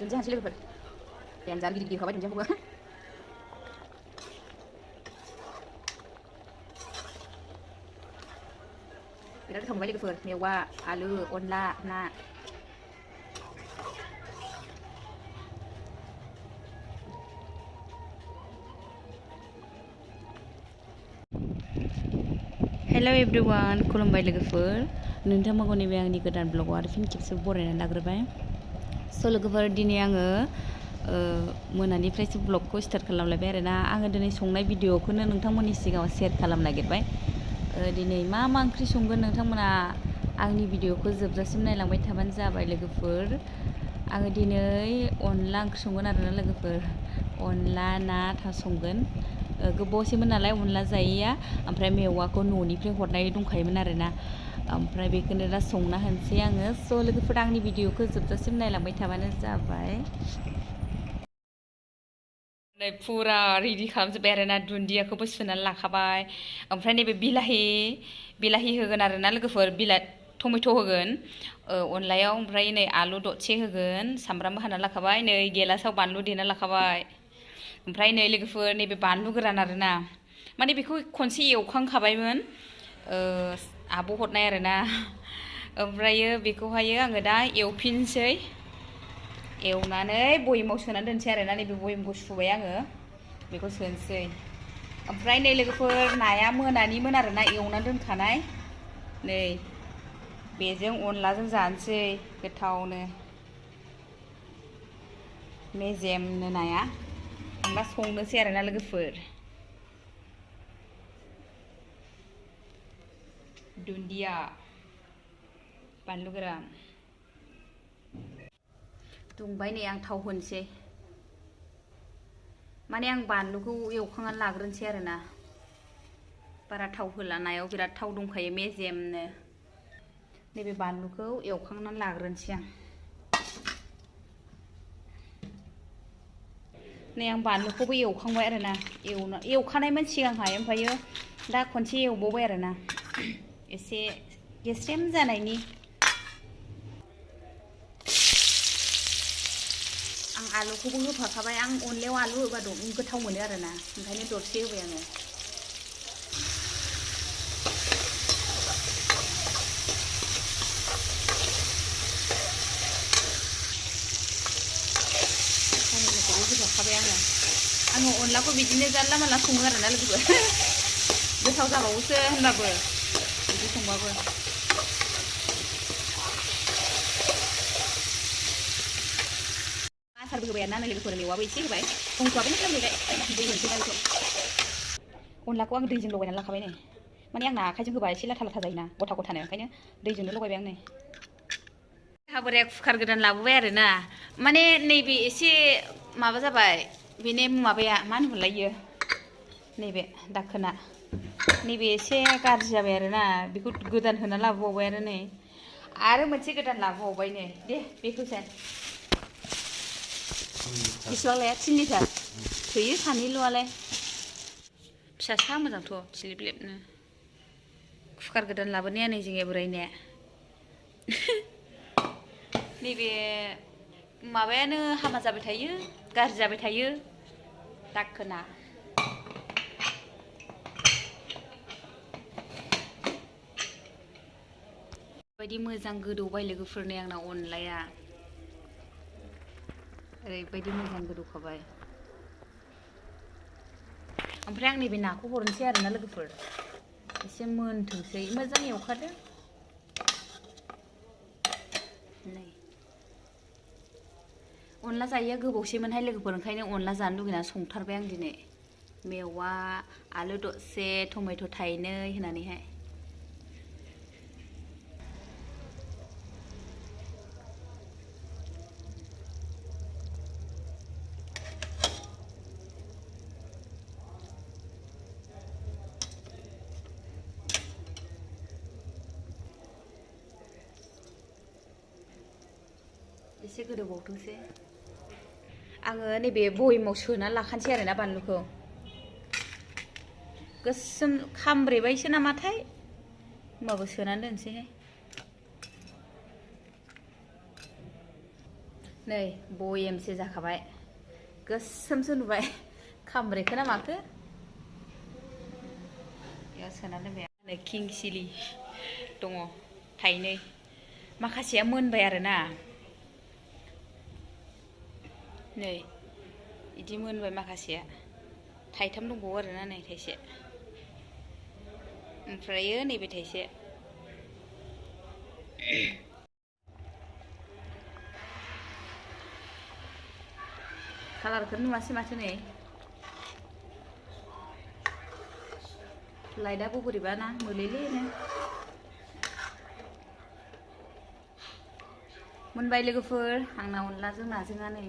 दुन्दिया हानसै लोगोफोर देन्जार गिदिर गिदिर खाबाय दुन्दियाखौबो बिराद गोथाव मोनबाय लोगोफोर मेवा आलु अनला ना हेल' एभ्रिवान खुलुमबाय लोगोफोर नोंथांमोनखौ नैबे आंनि गोदान ब्लगआव आरो फिन खेबसे बरायनानै लाग्रोबाय स' लोगोफोर दिनै आङो मोनानिफ्रायसो ब्लगखौ स्टार्ट खालामलायबाय आरोना आङो दिनै संनाय भिडिअखौनो नोंथांमोननि सिगाङाव शेयार खालामनो नागिरबाय दिनै मा ओंख्रि संगोन नोंथांमोना आंनि भिडिअखौ जोबजासिम नायलांबाय थाबानो जाबाय लोगोफोर आङो दिनै अनला ओंख्रि संगोन आरोना लोगोफोर अनला ना संगोन गोबावसैमोन नालाय अनला जायैया ओमफ्राय मेवाखौ न'निफ्राय हरनाय दंखायोमोन आरोना ओमफ्राय बेखौनो दा संना होनोसै आङो स' लोगोफोर आंनि भिडिअखौ जोबजासिम नायलांबाय थाबानो जाबाय नै फुरा रेडि खालामजोब्बाय आरोना दुन्दियाखौबो सुनानै लाखाबाय ओमफ्राय नैबे बिलाहि होगोन आरोना लोगोफोर टमेट' होगोन अनलायाव ओमफ्राय नै आलु दरसे होगोन सामब्रामबो हाना लाखाबाय नै गेलासाव बानलु देना लाखाबाय ओमफ्राय नै लोगोफोर नैबे बानलु गोरान आरोना माने बेखौ खनसे एवखांखाबायमोन आब' हरनाय आरोना ओमफ्रायो बेखौहायो आङो दा एवफिनसै एवनानै बयेमाव सोनानै दोनसै आरोना नैबे बयेमखौ सुबाय आङो बेखौ सोनोसै ओमफ्राय नै लोगोफोर नाया मोनानिमोन आरोना एवनानै दोनखानाय नै बेजों अनलाजों जानोसै गोथावनो मेजेमनो नाया दा संनोसै आरोना लोगोफोर दुन्दिया बानलु गोरान दुंबाय नै आं थाव होनोसै माने आं बानलुखौ एवखांनानै लाग्रोनोसै आरोना बारा थाव होला नायाव बिराद थाव दंखायो मेजेमनो नैबे बानलुखौ एवखांनानै लाग्रोनोसै आं नै आं बानलुखौबो एवखांबाय आरोना एवखानायमोन सिगांहाय ओमफ्रायो दा खनसे एवबावबाय आरोना एसे गेस्रेम जानायनि आं आलुखौबो होफाखाबाय आं अनलायाव आलु होबा गोथाव मोनो आरोना ओंखायनो दरसे होबाय आङो होफाखाबाय आङो अनलाखौ बिदिनो जानला मानला सङो आरोना लोगोफोर गोथाव जाबावोसो होनबाबो बिदि संबाबो आसारबो होबाय आरोना लोगोफोर मेवाबो एसे होबाय संथ'वाखैनो खालामबाय दै होनोसै दा बेखौ अनलाखौ आं दैजों लगायनानै लाखाबाय नै माने आंना आखाइजों होबा एसे लाथा लाथा जायोना गथा गथानो ओंखायनो दैजोंनो लगायबाय आं नै हाबोराया कुकार गोदान लाबोबाय आरोना माने नैबे एसे माबा जाबाय बेनि माबाया मा होनोमोनलाय इयो नैबे दाखोना नैबे एसे गाज्रि जाबाय आरोना बेखौ गोदान होना लाबोबावबाय आरो नै आरो मोनसे गोदान लाबोबावबाय नै दे बेखौसो बेसेबां लाया 3 लिटार थोयो सानैल'आलाय फिसासा मोजांथ' थिलिब्लेबनो कुकार गोदान लाबोनाया नै जोंनि बोरायनिया नैबे माबायानो हामा जाबाय थायो गाज्रि जाबाय थायो दाखोना बायदि मोजां गोदौबाय लोगोफोरनि आंना अनलाया ओरैबायदि मोजां गोदौखाबाय ओमफ्राय आं नैबे नाखौ हरनोसै आरोना लोगोफोर एसे मोनथोंसै मोजां एवखादो नै अनला जायैया गोबावसैमोनहाय लोगोफोर ओंखायनो अनला जानो लुगैनानै संथारबाय आं दिनै मेवा आलु दरसे टमेट' थाइनै होनानैहाय एसे गोदौबावथोंसै आङो नैबे बयेमाव सोना लाखानोसै आरोना बानलुखौ गोसोम खामब्रेबायसो नामाथाय होमबाबो सोनानै दोनसैहाय नै बयेमसे जाखाबाय गोसोमसो नुबाय खामब्रेखो ना माखो बेयाव सोना दोनबाय नै किं सिलि दङ थाइनै माखासेया मोनबाय आरोना नै इदि मोनबाय माखासेया थाइथाम दंबावो आरोना नै थाइसे ओमफ्रायो नैबे थाइसे कालारखौनो नुवासै माथो नै लाइटआबो बोरैबा ना मोलेलेनो मोनबाय लोगोफोर आंना अनलाजों नाजोंआ नै